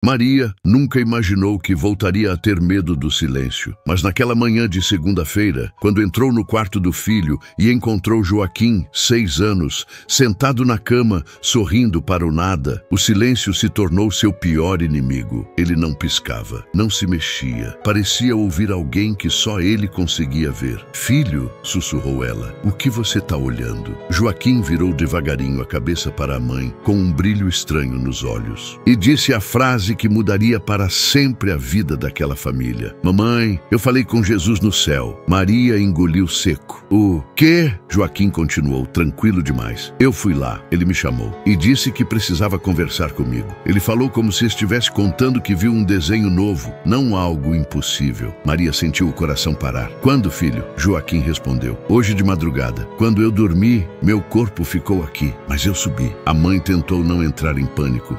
Maria nunca imaginou que voltaria a ter medo do silêncio. Mas naquela manhã de segunda-feira, quando entrou no quarto do filho e encontrou Joaquim, 6 anos, sentado na cama, sorrindo para o nada, o silêncio se tornou seu pior inimigo. Ele não piscava, não se mexia. Parecia ouvir alguém que só ele conseguia ver. "Filho", sussurrou ela, "o que você está olhando?" Joaquim virou devagarinho a cabeça para a mãe, com um brilho estranho nos olhos, e disse a frase que mudaria para sempre a vida daquela família: "Mamãe, eu falei com Jesus no céu." Maria engoliu seco. "O quê?" Joaquim continuou, tranquilo demais. "Eu fui lá, ele me chamou e disse que precisava conversar comigo. Ele falou como se estivesse contando que viu um desenho novo, não algo impossível." Maria sentiu o coração parar. "Quando, filho?" Joaquim respondeu. "Hoje de madrugada. Quando eu dormi, meu corpo ficou aqui, mas eu subi." A mãe tentou não entrar em pânico.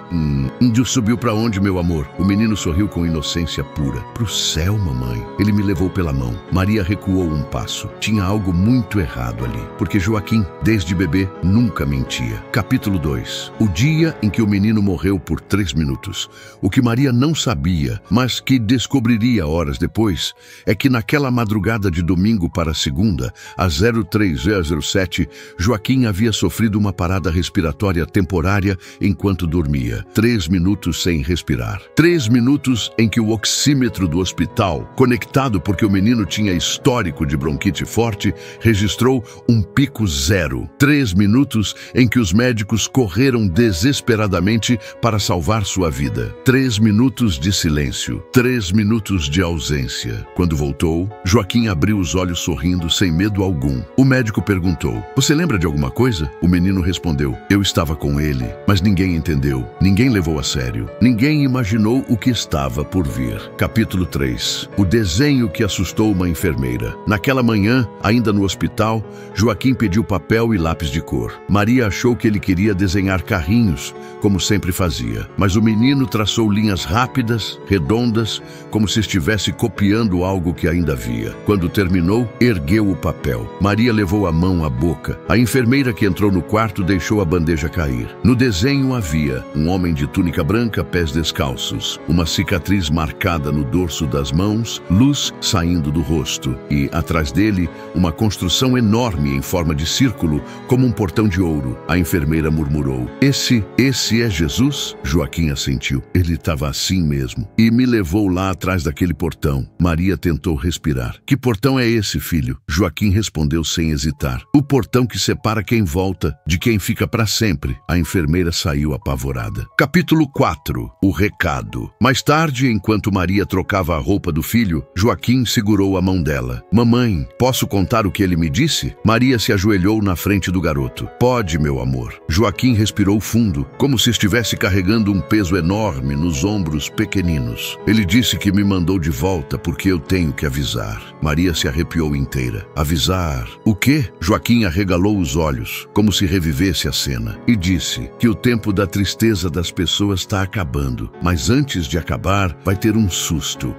Subiu para onde, meu amor?" O menino sorriu com inocência pura. "Pro céu, mamãe." Ele me levou pela mão. Maria recuou um passo. Tinha algo muito errado ali, porque Joaquim, desde bebê, nunca mentia. Capítulo 2. O dia em que o menino morreu por 3 minutos. O que Maria não sabia, mas que descobriria horas depois, é que naquela madrugada de domingo para segunda, às 03h07, Joaquim havia sofrido uma parada respiratória temporária enquanto dormia. 3 minutos sem respirar. 3 minutos em que o oxímetro do hospital, conectado porque o menino tinha histórico de bronquite forte, registrou um pico 0. 3 minutos em que os médicos correram desesperadamente para salvar sua vida. 3 minutos de silêncio. 3 minutos de ausência. Quando voltou, Joaquim abriu os olhos sorrindo sem medo algum. O médico perguntou: "Você lembra de alguma coisa?" O menino respondeu: "Eu estava com ele." Mas ninguém entendeu. Ninguém levou a sério. Ninguém imaginou o que estava por vir. Capítulo 3. O desenho que assustou uma enfermeira. Naquela manhã, ainda no hospital, Joaquim pediu papel e lápis de cor. Maria achou que ele queria desenhar carrinhos, como sempre fazia. Mas o menino traçou linhas rápidas, redondas, como se estivesse copiando algo que ainda via. Quando terminou, ergueu o papel. Maria levou a mão à boca. A enfermeira que entrou no quarto deixou a bandeja cair. No desenho havia um homem de túnica branca, pés descalços, uma cicatriz marcada no dorso das mãos, luz saindo do rosto e, atrás dele, uma construção enorme em forma de círculo, como um portão de ouro. A enfermeira murmurou: Esse é Jesus?" Joaquim assentiu. "Ele estava assim mesmo. E me levou lá atrás daquele portão." Maria tentou respirar. "Que portão é esse, filho?" Joaquim respondeu sem hesitar: "O portão que separa quem volta de quem fica para sempre." A enfermeira saiu apavorada. Capítulo 4. O recado. Mais tarde, enquanto Maria trocava a roupa do filho, Joaquim segurou a mão dela. "Mamãe, posso contar o que ele me disse?" Maria se ajoelhou na frente do garoto. "Pode, meu amor." Joaquim respirou fundo, como se estivesse carregando um peso enorme nos ombros pequeninos. "Ele disse que me mandou de volta porque eu tenho que avisar." Maria se arrepiou inteira. "Avisar? O quê?" Joaquim arregalou os olhos, como se revivesse a cena, e disse que o tempo da tristeza das pessoas está acabando, mas antes de acabar, vai ter um susto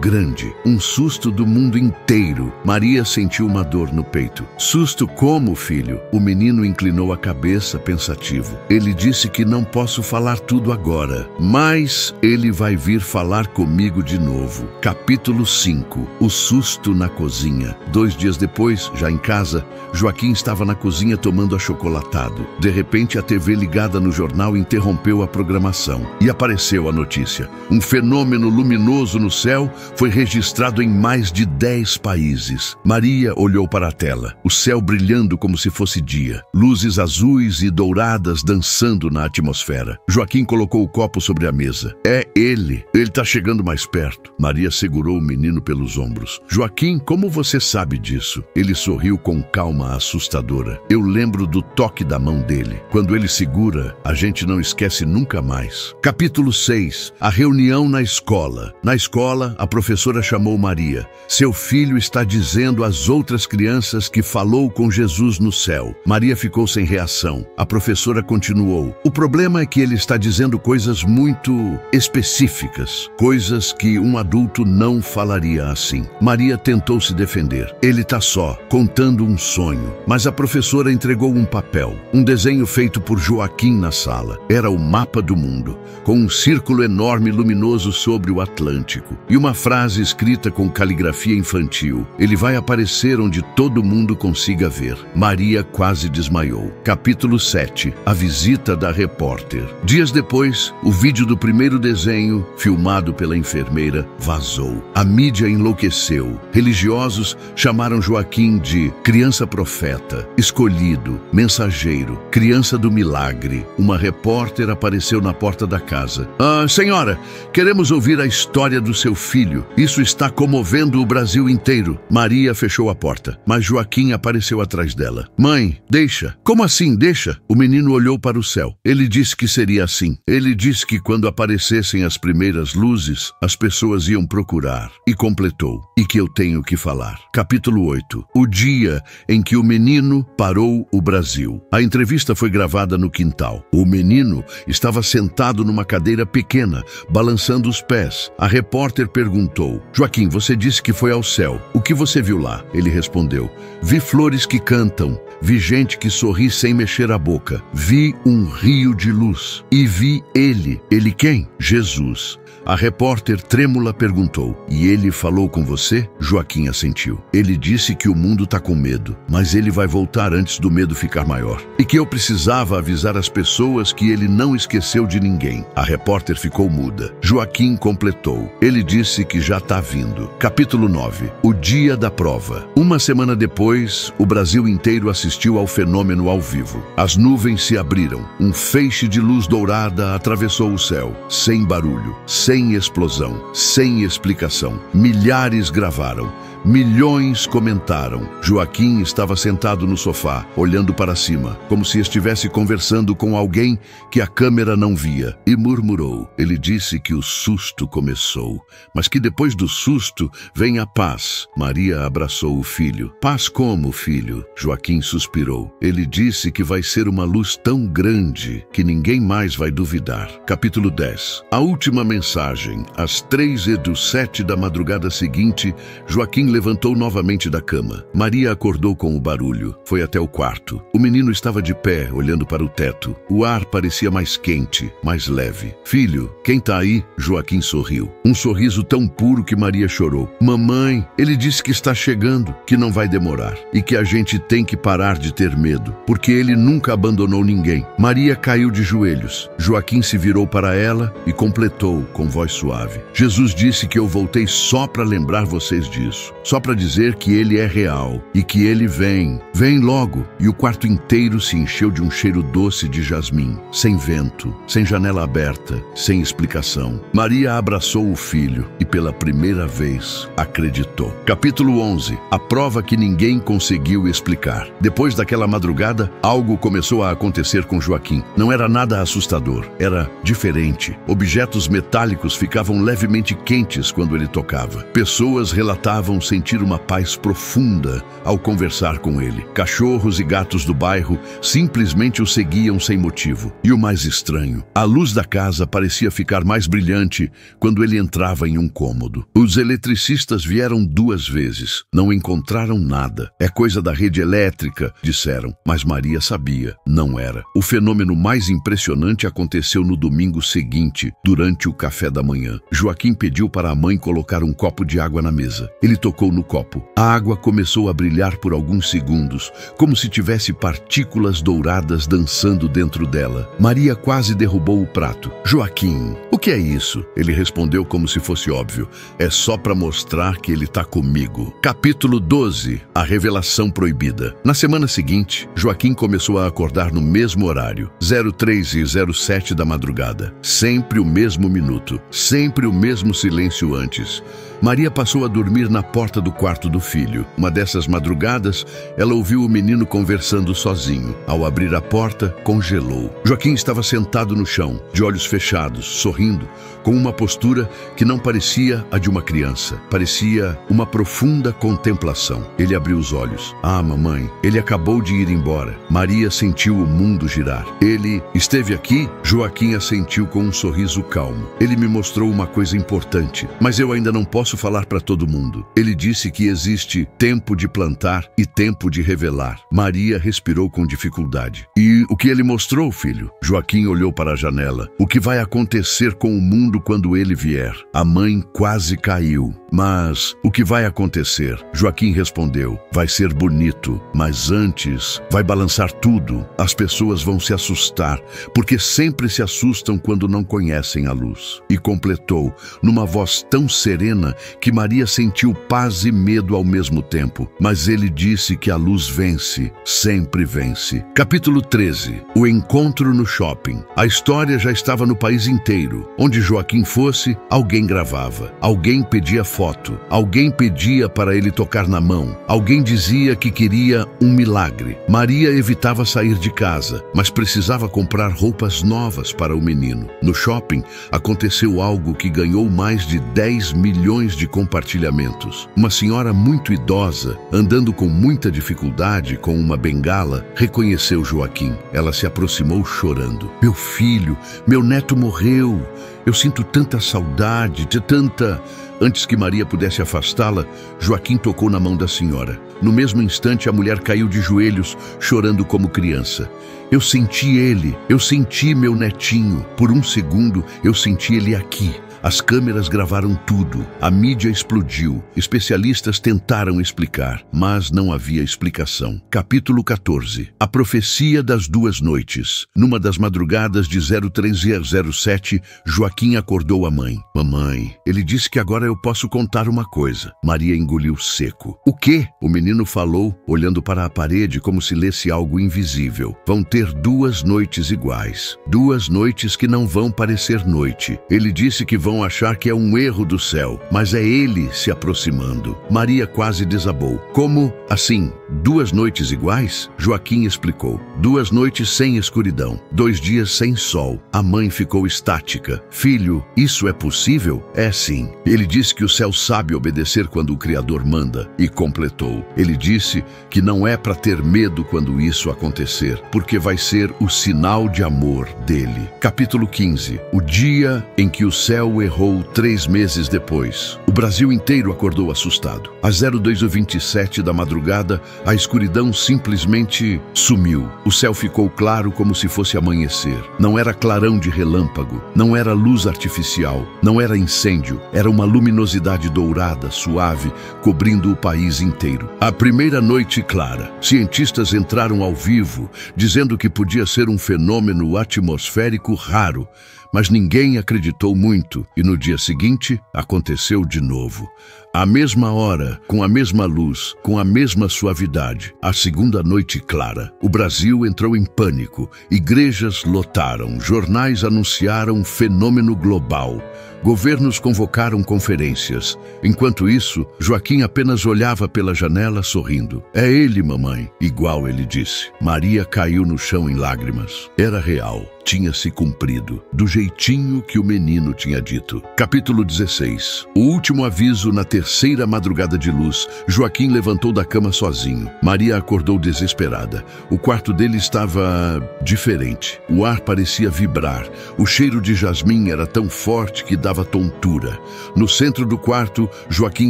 grande, um susto do mundo inteiro. Maria sentiu uma dor no peito. "Susto como, filho?" O menino inclinou a cabeça, pensativo. "Ele disse que não posso falar tudo agora, mas ele vai vir falar comigo de novo." Capítulo 5. O susto na cozinha. 2 dias depois, já em casa, Joaquim estava na cozinha tomando achocolatado. De repente, a TV ligada no jornal interrompeu a programação e apareceu a notícia: um fenômeno luminoso no céu foi registrado em mais de 10 países. Maria olhou para a tela, o céu brilhando como se fosse dia, luzes azuis e douradas dançando na atmosfera. Joaquim colocou o copo sobre a mesa. "É ele está chegando mais perto." Maria segurou o menino pelos ombros. "Joaquim, como você sabe disso?" Ele sorriu com calma assustadora. "Eu lembro do toque da mão dele. Quando ele segura, a gente não esquece nunca mais." Capítulo 6. A reunião na escola. Na escola, a professora chamou Maria. "Seu filho está dizendo às outras crianças que falou com Jesus no céu." Maria ficou sem reação. A professora continuou: "O problema é que ele está dizendo coisas muito específicas, coisas que um adulto não falaria assim." Maria tentou se defender. "Ele está só, contando um sonho." Mas a professora entregou um papel, um desenho feito por Joaquim na sala. Era o mapa do mundo. com um círculo enorme e luminoso sobre o Atlântico. E uma frase escrita com caligrafia infantil: ele vai aparecer onde todo mundo consiga ver. Maria quase desmaiou. Capítulo 7. A visita da repórter. Dias depois, o vídeo do primeiro desenho, filmado pela enfermeira, vazou. A mídia enlouqueceu. Religiosos chamaram Joaquim de criança profeta, escolhido, mensageiro, criança do milagre. Uma repórter apareceu na porta da casa. Senhora, queremos ouvir a história do seu filho. Isso está comovendo o Brasil inteiro. Maria fechou a porta, mas Joaquim apareceu atrás dela. Mãe, deixa. Como assim, deixa? O menino olhou para o céu. Ele disse que seria assim. Ele disse que quando aparecessem as primeiras luzes, as pessoas iam procurar. E completou: e que eu tenho que falar. Capítulo 8. O dia em que o menino parou o Brasil. A entrevista foi gravada no quintal. O menino estava sentado numa cadeira pequena, balançando os pés. A repórter perguntou: Joaquim, você disse que foi ao céu. O que você viu lá? Ele respondeu: vi flores que cantam, vi gente que sorri sem mexer a boca, vi um rio de luz e vi ele. Ele quem? Jesus. A repórter trêmula perguntou: e ele falou com você? Joaquim assentiu. Ele disse que o mundo está com medo, mas ele vai voltar antes do medo ficar maior. E que eu precisava avisar as pessoas que ele não esqueceu de ninguém. A repórter ficou muda. Joaquim completou: ele disse que já está vindo. Capítulo 9. O dia da prova. Uma semana depois, o Brasil inteiro assistiu ao fenômeno ao vivo. As nuvens se abriram. Um feixe de luz dourada atravessou o céu, sem barulho, sem explosão, sem explicação. Milhares gravaram. Milhões comentaram. Joaquim estava sentado no sofá, olhando para cima, como se estivesse conversando com alguém que a câmera não via, e murmurou. Ele disse que o susto começou, mas que depois do susto vem a paz. Maria abraçou o filho. Paz como, filho? Joaquim suspirou. Ele disse que vai ser uma luz tão grande que ninguém mais vai duvidar. Capítulo 10. A última mensagem. Às 3:07 da madrugada seguinte, Joaquim levantou novamente da cama. Maria acordou com o barulho. Foi até o quarto. O menino estava de pé, olhando para o teto. O ar parecia mais quente, mais leve. Filho, quem tá aí? Joaquim sorriu. Um sorriso tão puro que Maria chorou. Mamãe, ele disse que está chegando, que não vai demorar e que a gente tem que parar de ter medo, porque ele nunca abandonou ninguém. Maria caiu de joelhos. Joaquim se virou para ela e completou com voz suave: Jesus disse que eu voltei só para lembrar vocês disso. Só para dizer que ele é real e que ele vem logo. E o quarto inteiro se encheu de um cheiro doce de jasmim, sem vento, sem janela aberta, sem explicação. Maria abraçou o filho e pela primeira vez acreditou. Capítulo 11. A prova que ninguém conseguiu explicar. Depois daquela madrugada, algo começou a acontecer com Joaquim. Não era nada assustador, era diferente. Objetos metálicos ficavam levemente quentes quando ele tocava. Pessoas relatavam sentir uma paz profunda ao conversar com ele. Cachorros e gatos do bairro simplesmente o seguiam sem motivo. E o mais estranho, a luz da casa parecia ficar mais brilhante quando ele entrava em um cômodo. Os eletricistas vieram 2 vezes. Não encontraram nada. É coisa da rede elétrica, disseram. Mas Maria sabia. Não era. O fenômeno mais impressionante aconteceu no domingo seguinte, durante o café da manhã. Joaquim pediu para a mãe colocar um copo de água na mesa. Ele tocou no copo. A água começou a brilhar por alguns segundos, como se tivesse partículas douradas dançando dentro dela. Maria quase derrubou o prato. Joaquim, o que é isso? Ele respondeu como se fosse óbvio. É só para mostrar que ele está comigo. Capítulo 12. A revelação proibida. Na semana seguinte, Joaquim começou a acordar no mesmo horário, 03:07 da madrugada. Sempre o mesmo minuto, sempre o mesmo silêncio antes. Maria passou a dormir na porta do quarto do filho. Uma dessas madrugadas, ela ouviu o menino conversando sozinho. Ao abrir a porta, congelou. Joaquim estava sentado no chão, de olhos fechados, sorrindo, com uma postura que não parecia a de uma criança. Parecia uma profunda contemplação. Ele abriu os olhos. Ah, mamãe, ele acabou de ir embora. Maria sentiu o mundo girar. Ele esteve aqui? Joaquim assentiu com um sorriso calmo. Ele me mostrou uma coisa importante, mas eu ainda não posso falar para todo mundo. Ele disse que existe tempo de plantar e tempo de revelar. Maria respirou com dificuldade. E o que ele mostrou, filho? Joaquim olhou para a janela. O que vai acontecer com o mundo quando ele vier? A mãe quase caiu. Mas o que vai acontecer? Joaquim respondeu. Vai ser bonito, mas antes vai balançar tudo. As pessoas vão se assustar, porque sempre se assustam quando não conhecem a luz. E completou, numa voz tão serena que Maria sentiu paz e medo ao mesmo tempo. Mas ele disse que a luz vence, sempre vence. Capítulo 13. O encontro no shopping. A história já estava no país inteiro. Onde Joaquim fosse, alguém gravava. Alguém pedia foto. Alguém pedia para ele tocar na mão. Alguém dizia que queria um milagre. Maria evitava sair de casa, mas precisava comprar roupas novas para o menino. No shopping, aconteceu algo que ganhou mais de 10 milhões de compartilhamentos. Uma senhora muito idosa, andando com muita dificuldade com uma bengala, reconheceu Joaquim. Ela se aproximou chorando. Meu filho, meu neto morreu. Eu sinto tanta saudade, tanta... Antes que Maria pudesse afastá-la, Joaquim tocou na mão da senhora. No mesmo instante, a mulher caiu de joelhos, chorando como criança. Eu senti meu netinho. Por um segundo, eu senti ele aqui. As câmeras gravaram tudo. A mídia explodiu. Especialistas tentaram explicar, mas não havia explicação. Capítulo 14. A profecia das 2 noites. Numa das madrugadas de 03 a 07, Joaquim acordou a mãe. Mamãe, ele disse que agora eu posso contar uma coisa. Maria engoliu seco. O quê? O menino falou, olhando para a parede como se lesse algo invisível. Vão ter 2 noites iguais. 2 noites que não vão parecer noite. Ele disse que vão achar que é um erro do céu, mas é ele se aproximando. Maria quase desabou. Como assim? 2 noites iguais? Joaquim explicou. 2 noites sem escuridão, 2 dias sem sol. A mãe ficou estática. Filho, isso é possível? É sim. Ele disse que o céu sabe obedecer quando o Criador manda. E completou. Ele disse que não é para ter medo quando isso acontecer, porque vai ser o sinal de amor dele. Capítulo 15. O dia em que o céu errou 3 meses depois. O Brasil inteiro acordou assustado. Às 02h27 da madrugada, a escuridão simplesmente sumiu. O céu ficou claro como se fosse amanhecer. Não era clarão de relâmpago, não era luz artificial, não era incêndio, era uma luminosidade dourada, suave, cobrindo o país inteiro. A primeira noite clara, cientistas entraram ao vivo, dizendo que podia ser um fenômeno atmosférico raro, mas ninguém acreditou muito, e no dia seguinte aconteceu de novo. À mesma hora, com a mesma luz, com a mesma suavidade, a segunda noite clara. O Brasil entrou em pânico, igrejas lotaram, jornais anunciaram fenômeno global. Governos convocaram conferências. Enquanto isso, Joaquim apenas olhava pela janela sorrindo. É ele, mamãe, igual ele disse. Maria caiu no chão em lágrimas. Era real. Tinha se cumprido, do jeitinho que o menino tinha dito. Capítulo 16. O último aviso na terceira madrugada de luz. Joaquim levantou da cama sozinho. Maria acordou desesperada. O quarto dele estava diferente. O ar parecia vibrar. O cheiro de jasmim era tão forte que dava tontura. No centro do quarto, Joaquim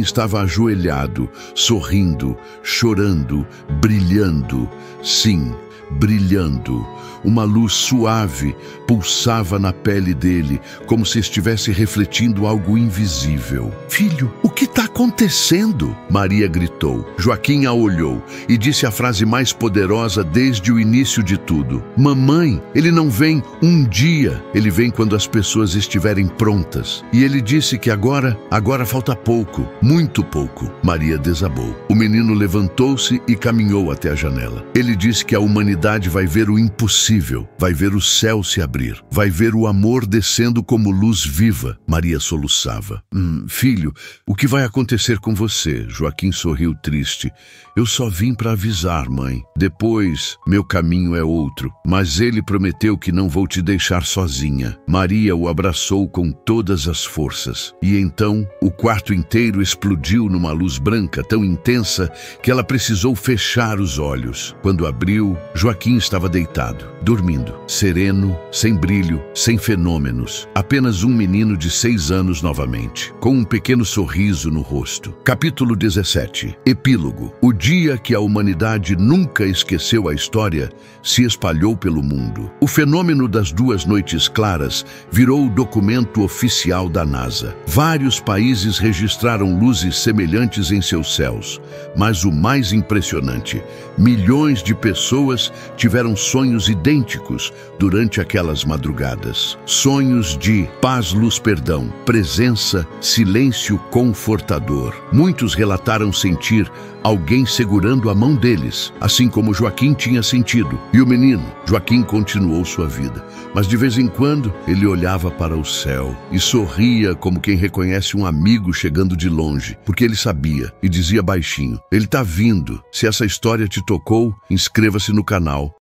estava ajoelhado, sorrindo, chorando, brilhando. Sim, brilhando. Uma luz suave pulsava na pele dele, como se estivesse refletindo algo invisível. Filho, o que está acontecendo? Maria gritou. Joaquim a olhou e disse a frase mais poderosa desde o início de tudo. Mamãe, ele não vem um dia, ele vem quando as pessoas estiverem prontas. E ele disse que agora falta pouco, muito pouco. Maria desabou. O menino levantou-se e caminhou até a janela. Ele disse que a humanidade vai ver o impossível. Vai ver o céu se abrir. Vai ver o amor descendo como luz viva. Maria soluçava. Filho, o que vai acontecer com você? Joaquim sorriu triste. Eu só vim para avisar, mãe. Depois, meu caminho é outro. Mas ele prometeu que não vou te deixar sozinha. Maria o abraçou com todas as forças. E então, o quarto inteiro explodiu numa luz branca tão intensa que ela precisou fechar os olhos. Quando abriu, Joaquim estava deitado, dormindo, sereno, sem brilho, sem fenômenos. Apenas um menino de 6 anos novamente, com um pequeno sorriso no rosto. rosto. Capítulo 17. Epílogo. O dia que a humanidade nunca esqueceu a história se espalhou pelo mundo. O fenômeno das 2 noites claras virou o documento oficial da NASA. Vários países registraram luzes semelhantes em seus céus, mas o mais impressionante, milhões de pessoas tiveram sonhos idênticos durante aquelas madrugadas. Sonhos de paz, luz, perdão, presença, silêncio confortador. Muitos relataram sentir alguém segurando a mão deles, assim como Joaquim tinha sentido. E o menino, Joaquim, continuou sua vida. Mas de vez em quando, ele olhava para o céu e sorria como quem reconhece um amigo chegando de longe, porque ele sabia e dizia baixinho: ele está vindo. Se essa história te tocou, inscreva-se no canal.